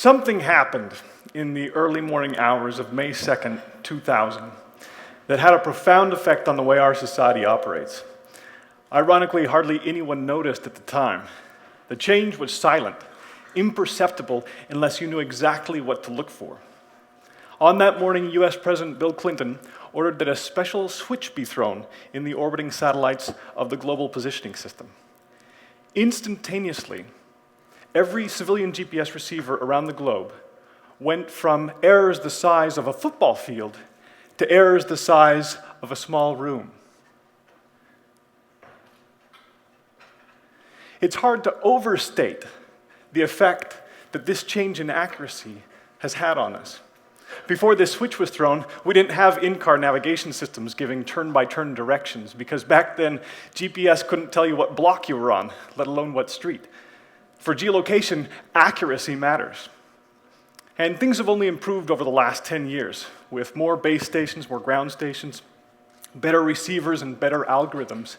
Something happened in the early morning hours of May 2nd, 2000, that had a profound effect on the way our society operates. Ironically, hardly anyone noticed at the time. The change was silent, imperceptible, unless you knew exactly what to look for. On that morning, US President Bill Clinton ordered that a special switch be thrown in the orbiting satellites of the Global Positioning System. Instantaneously, every civilian GPS receiver around the globe went from errors the size of a football field to errors the size of a small room. It's hard to overstate the effect that this change in accuracy has had on us. Before this switch was thrown, we didn't have in-car navigation systems giving turn-by-turn directions, because back then, GPS couldn't tell you what block you were on, let alone what street. For geolocation, accuracy matters. And things have only improved over the last 10 years, with more base stations, more ground stations, better receivers, and better algorithms.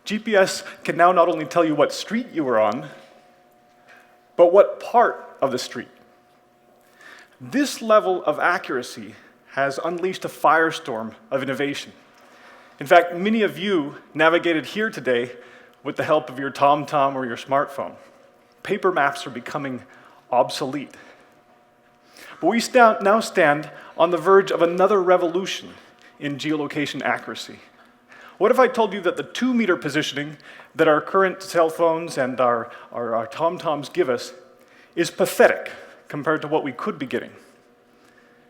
GPS can now not only tell you what street you were on, but what part of the street. This level of accuracy has unleashed a firestorm of innovation. In fact, many of you navigated here today with the help of your TomTom or your smartphone. Paper maps are becoming obsolete. But we now stand on the verge of another revolution in geolocation accuracy. What if I told you that the 2-meter positioning that our current cell phones and our TomToms give us is pathetic compared to what we could be getting?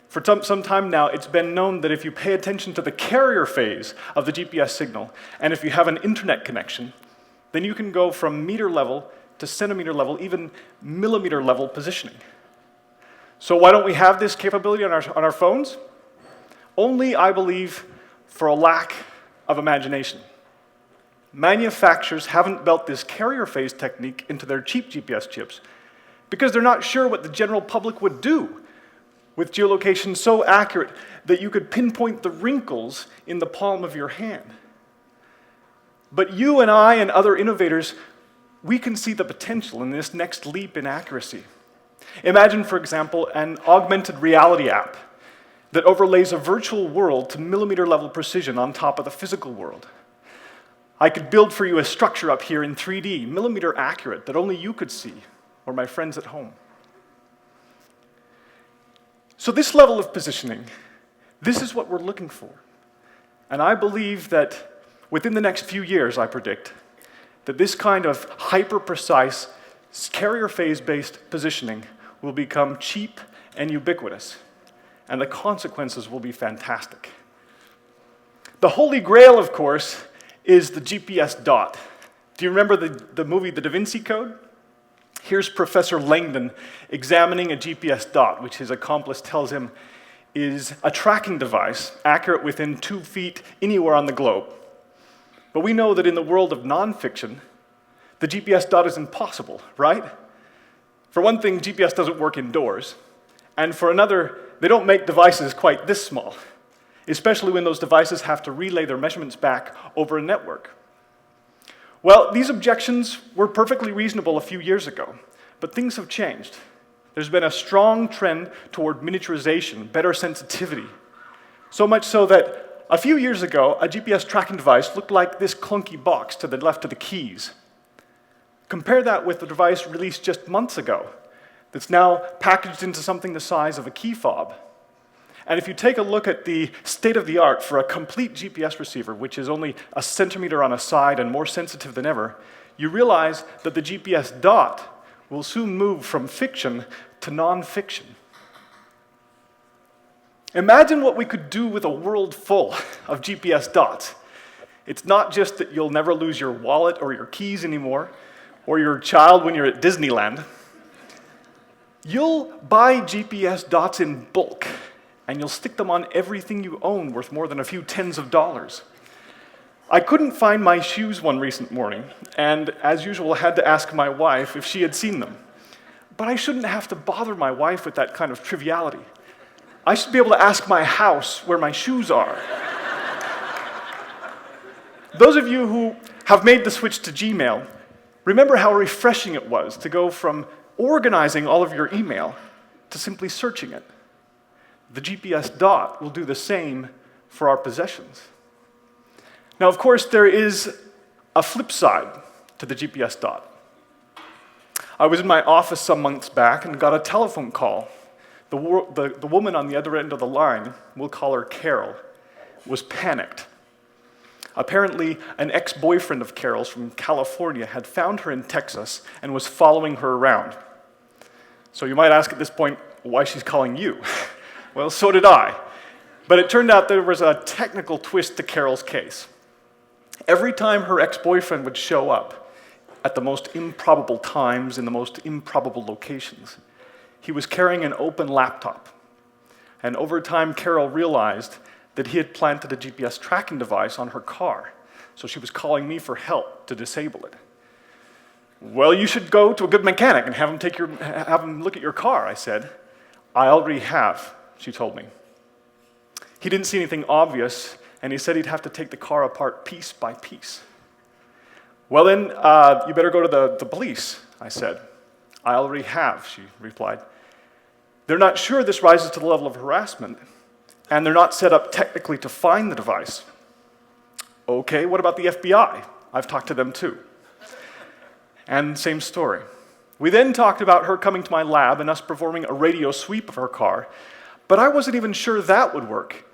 For some time now, it's been known that if you pay attention to the carrier phase of the GPS signal, and if you have an internet connection, then you can go from meter level to centimeter level, even millimeter level positioning. So why don't we have this capability on our phones? Only, I believe, for a lack of imagination. Manufacturers haven't built this carrier phase technique into their cheap GPS chips because they're not sure what the general public would do with geolocation so accurate that you could pinpoint the wrinkles in the palm of your hand. But you and I and other innovators, we can see the potential in this next leap in accuracy. Imagine, for example, an augmented reality app that overlays a virtual world to millimeter-level precision on top of the physical world. I could build for you a structure up here in 3D, millimeter accurate, that only you could see, or my friends at home. So this level of positioning, this is what we're looking for. And I believe that within the next few years, I predict, that this kind of hyper-precise, carrier phase-based positioning will become cheap and ubiquitous, and the consequences will be fantastic. The holy grail, of course, is the GPS dot. Do you remember the movie The Da Vinci Code? Here's Professor Langdon examining a GPS dot, which his accomplice tells him is a tracking device accurate within 2 feet anywhere on the globe. But we know that in the world of nonfiction, the GPS dot is impossible, right? For one thing, GPS doesn't work indoors. And for another, they don't make devices quite this small, especially when those devices have to relay their measurements back over a network. Well, these objections were perfectly reasonable a few years ago, but things have changed. There's been a strong trend toward miniaturization, better sensitivity, so much so that a few years ago, a GPS tracking device looked like this clunky box to the left of the keys. Compare that with the device released just months ago that's now packaged into something the size of a key fob. And if you take a look at the state-of-the-art for a complete GPS receiver, which is only a centimeter on a side and more sensitive than ever, you realize that the GPS dot will soon move from fiction to non-fiction. Imagine what we could do with a world full of GPS dots. It's not just that you'll never lose your wallet or your keys anymore, or your child when you're at Disneyland. You'll buy GPS dots in bulk, and you'll stick them on everything you own worth more than a few tens of dollars. I couldn't find my shoes one recent morning, and as usual, had to ask my wife if she had seen them. But I shouldn't have to bother my wife with that kind of triviality. I should be able to ask my house where my shoes are. Those of you who have made the switch to Gmail, remember how refreshing it was to go from organizing all of your email to simply searching it. The GPS dot will do the same for our possessions. Now, of course, there is a flip side to the GPS dot. I was in my office some months back and got a telephone call. The woman on the other end of the line, we'll call her Carol, was panicked. Apparently, an ex-boyfriend of Carol's from California had found her in Texas and was following her around. So you might ask at this point why she's calling you. Well, so did I. But it turned out there was a technical twist to Carol's case. Every time her ex-boyfriend would show up at the most improbable times in the most improbable locations, he was carrying an open laptop. And over time, Carol realized that he had planted a GPS tracking device on her car, so she was calling me for help to disable it. Well, you should go to a good mechanic and have him look at your car, I said. I already have, she told me. He didn't see anything obvious, and he said he'd have to take the car apart piece by piece. Well then, you better go to the police, I said. I already have, she replied. They're not sure this rises to the level of harassment, and they're not set up technically to find the device. Okay, what about the FBI? I've talked to them too. And same story. We then talked about her coming to my lab and us performing a radio sweep of her car, but I wasn't even sure that would work,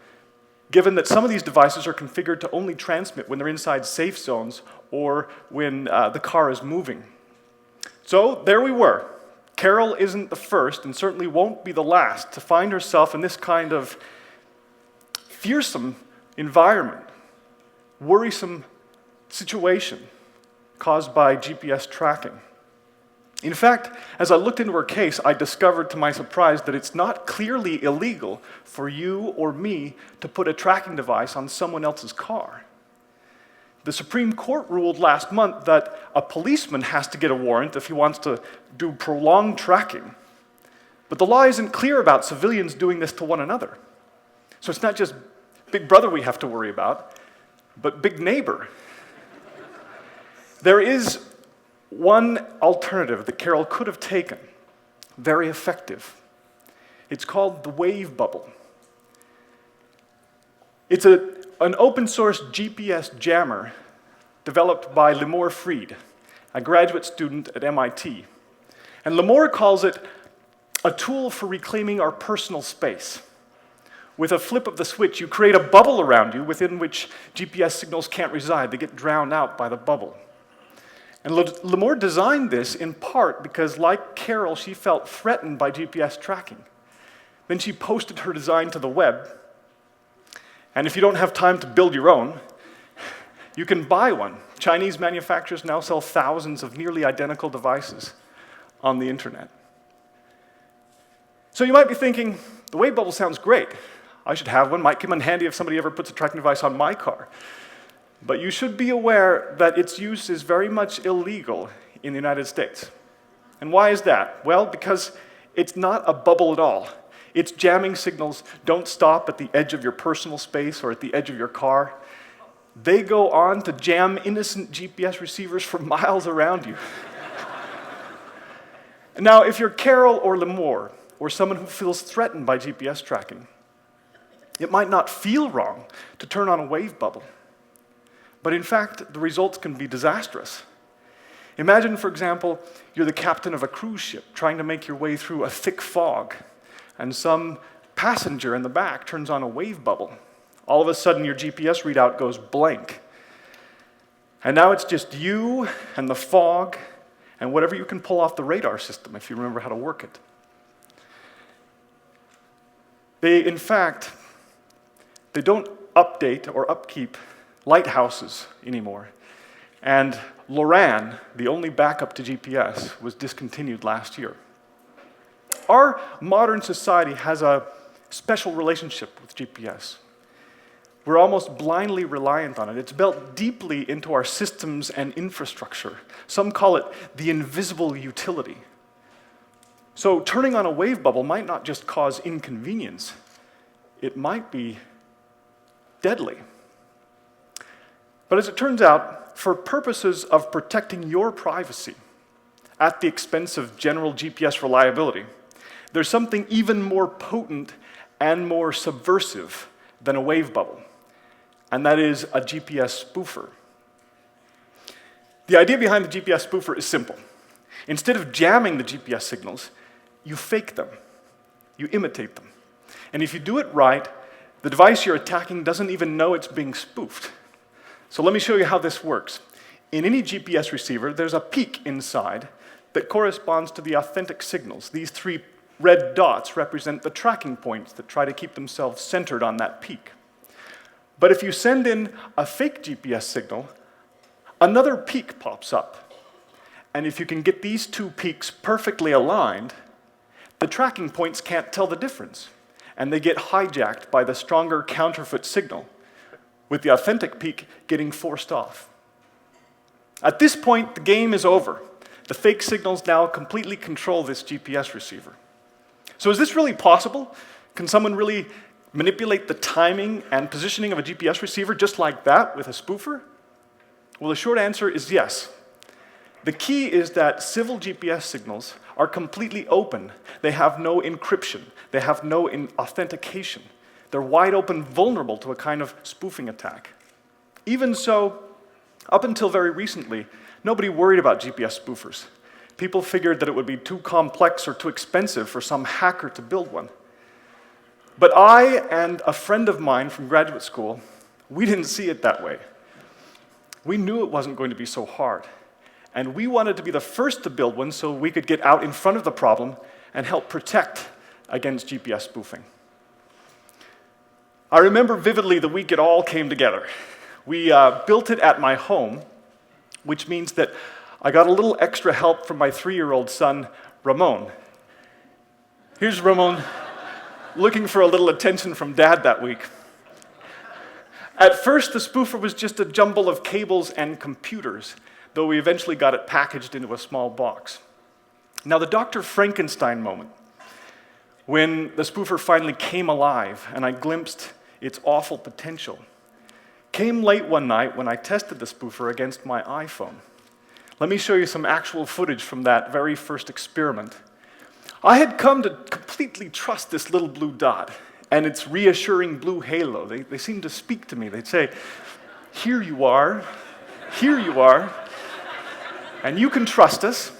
given that some of these devices are configured to only transmit when they're inside safe zones or when the car is moving. So there we were. Carol isn't the first and certainly won't be the last to find herself in this kind of fearsome environment, worrisome situation caused by GPS tracking. In fact, as I looked into her case, I discovered to my surprise that it's not clearly illegal for you or me to put a tracking device on someone else's car. The Supreme Court ruled last month that a policeman has to get a warrant if he wants to do prolonged tracking. But the law isn't clear about civilians doing this to one another. So it's not just Big Brother we have to worry about, but Big Neighbor. There is one alternative that Carol could have taken, very effective. It's called the wave bubble. It's an open source GPS jammer developed by Limor Fried, a graduate student at MIT. And Limor calls it a tool for reclaiming our personal space. With a flip of the switch, you create a bubble around you within which GPS signals can't reside. They get drowned out by the bubble. And Limor designed this in part because, like Carol, she felt threatened by GPS tracking. Then she posted her design to the web. And if you don't have time to build your own, you can buy one. Chinese manufacturers now sell thousands of nearly identical devices on the internet. So you might be thinking, the wave bubble sounds great. I should have one. Might come in handy if somebody ever puts a tracking device on my car. But you should be aware that its use is very much illegal in the United States. And why is that? Well, because it's not a bubble at all. Its jamming signals don't stop at the edge of your personal space or at the edge of your car. They go on to jam innocent GPS receivers for miles around you. Now, if you're Carol or Limor, or someone who feels threatened by GPS tracking, it might not feel wrong to turn on a wave bubble. But in fact, the results can be disastrous. Imagine, for example, you're the captain of a cruise ship trying to make your way through a thick fog, and some passenger in the back turns on a wave bubble. All of a sudden, your GPS readout goes blank. And now it's just you and the fog and whatever you can pull off the radar system if you remember how to work it. In fact, they don't update or upkeep lighthouses anymore. And LORAN, the only backup to GPS, was discontinued last year. Our modern society has a special relationship with GPS. We're almost blindly reliant on it. It's built deeply into our systems and infrastructure. Some call it the invisible utility. So turning on a wave bubble might not just cause inconvenience, it might be deadly. But as it turns out, for purposes of protecting your privacy at the expense of general GPS reliability, there's something even more potent and more subversive than a wave bubble, and that is a GPS spoofer. The idea behind the GPS spoofer is simple. Instead of jamming the GPS signals, you fake them. You imitate them. And if you do it right, the device you're attacking doesn't even know it's being spoofed. So let me show you how this works. In any GPS receiver, there's a peak inside that corresponds to the authentic signals. These 3 red dots represent the tracking points that try to keep themselves centered on that peak. But if you send in a fake GPS signal, another peak pops up. And if you can get these 2 peaks perfectly aligned, the tracking points can't tell the difference, and they get hijacked by the stronger counterfeit signal, with the authentic peak getting forced off. At this point, the game is over. The fake signals now completely control this GPS receiver. So is this really possible? Can someone really manipulate the timing and positioning of a GPS receiver just like that with a spoofer? Well, the short answer is yes. The key is that civil GPS signals are completely open. They have no encryption. They have no authentication. They're wide open, vulnerable to a kind of spoofing attack. Even so, up until very recently, nobody worried about GPS spoofers. People figured that it would be too complex or too expensive for some hacker to build one. But I and a friend of mine from graduate school, we didn't see it that way. We knew it wasn't going to be so hard. And we wanted to be the first to build one so we could get out in front of the problem and help protect against GPS spoofing. I remember vividly the week it all came together. We built it at my home, which means that I got a little extra help from my 3-year-old son, Ramon. Here's Ramon looking for a little attention from Dad that week. At first, the spoofer was just a jumble of cables and computers, though we eventually got it packaged into a small box. Now, the Dr. Frankenstein moment, when the spoofer finally came alive and I glimpsed its awful potential, came late one night when I tested the spoofer against my iPhone. Let me show you some actual footage from that very first experiment. I had come to completely trust this little blue dot and its reassuring blue halo. They seemed to speak to me. They'd say, here you are, and you can trust us.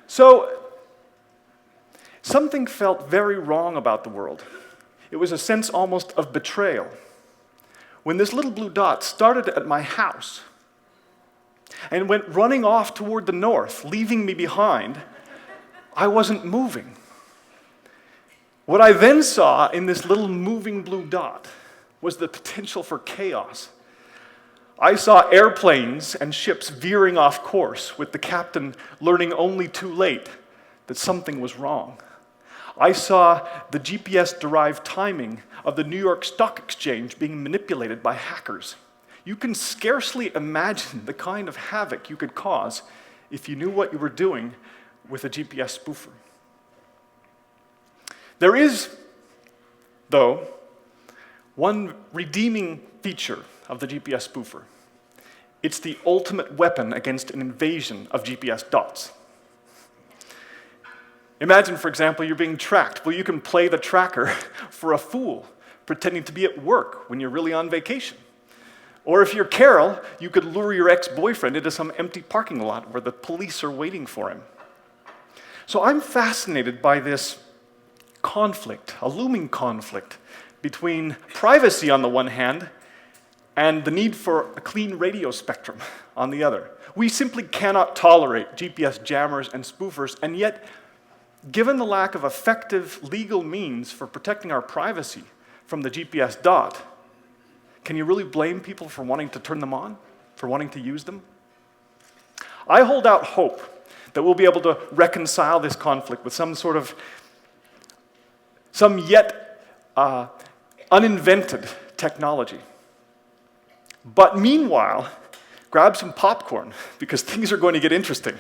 So, something felt very wrong about the world. It was a sense almost of betrayal. When this little blue dot started at my house and went running off toward the north, leaving me behind, I wasn't moving. What I then saw in this little moving blue dot was the potential for chaos. I saw airplanes and ships veering off course, with the captain learning only too late that something was wrong. I saw the GPS-derived timing of the New York Stock Exchange being manipulated by hackers. You can scarcely imagine the kind of havoc you could cause if you knew what you were doing with a GPS spoofer. There is, though, one redeeming feature of the GPS spoofer. It's the ultimate weapon against an invasion of GPS dots. Imagine, for example, you're being tracked. Well, you can play the tracker for a fool, pretending to be at work when you're really on vacation. Or if you're Carol, you could lure your ex-boyfriend into some empty parking lot where the police are waiting for him. So I'm fascinated by this conflict, a looming conflict, between privacy on the one hand and the need for a clean radio spectrum on the other. We simply cannot tolerate GPS jammers and spoofers, and yet, given the lack of effective legal means for protecting our privacy from the GPS dot, can you really blame people for wanting to turn them on, for wanting to use them? I hold out hope that we'll be able to reconcile this conflict with some yet uninvented technology. But meanwhile, grab some popcorn, because things are going to get interesting.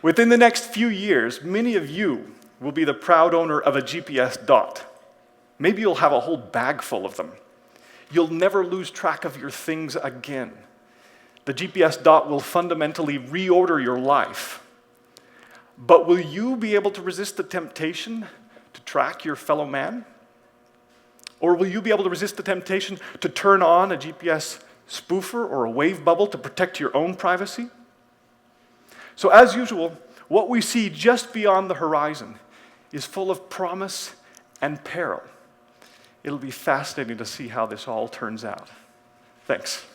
Within the next few years, many of you will be the proud owner of a GPS dot. Maybe you'll have a whole bag full of them. You'll never lose track of your things again. The GPS dot will fundamentally reorder your life. But will you be able to resist the temptation to track your fellow man? Or will you be able to resist the temptation to turn on a GPS spoofer or a wave bubble to protect your own privacy? So as usual, what we see just beyond the horizon is full of promise and peril. It'll be fascinating to see how this all turns out. Thanks.